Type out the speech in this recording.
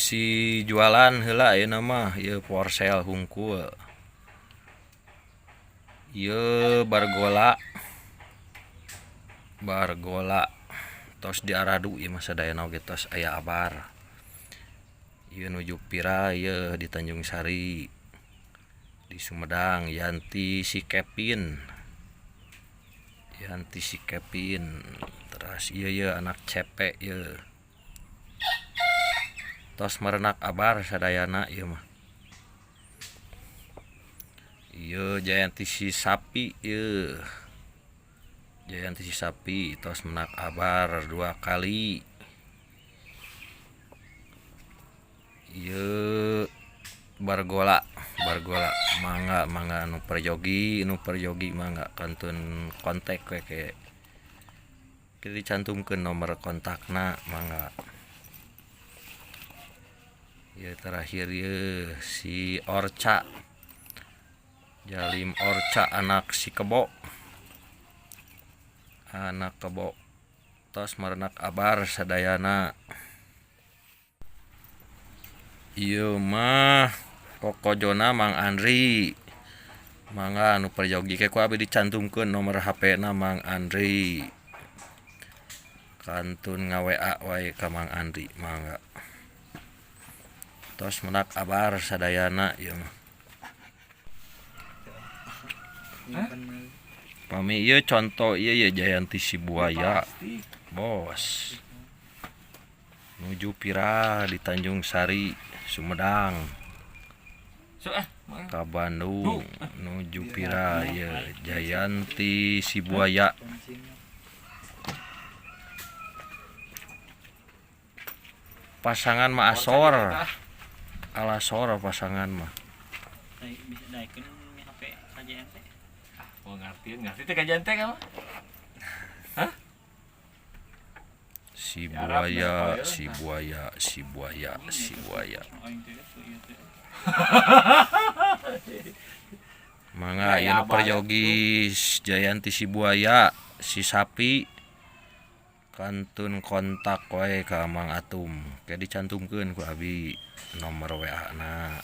bisi jualan heula ayeuna mah ieu for sale hungkul. Ieu bargola tos di Aradu ieu mah sadayana oge tos aya abar. Ieu nuju Pira ieu di Tanjung Sari. Di Sumedang Yanti si Kevin. Terus ieu anak cepe ieu. Tos merenak abar sadayana ieu mah. Ieu Jayanti si Sapi ieu. Jayanti si Sapi tos menak abar 2 kali. Ieu bargola mangga anu perjogi mangga kantun kontak we ke dicantumkeun nomor kontakna mangga. Ieu terakhir ieu si Orca. Jalim Orca anak si Kebo. Tos merenak abar sadayana. Ieu mah pokojona Mang Andri. Mangga anu perjogi ke ku abi dicantumkeun nomor HP-na Mang Andri. Kantun nga-WA wae ka Mang Andri mangga. Tos menak abar sadayana ieu mah. Pami ieu conto ieu Jayanti si Buaya. Bos. Nuju Pira di Tanjung Sari, Sumedang. Ka Bandung nuju Pira ieu Jayanti si Buaya. Pasangan mah asor. Alasor pasangan mah. Oh ngerti teh kajian teh kamu? Hah? Si buaya. Mangga ieu perjogi Jayanti si Buaya, si Sapi. Kantun kontak wae ka Mang Atum. Ke dicantumkeun ku abi nomor WA-na.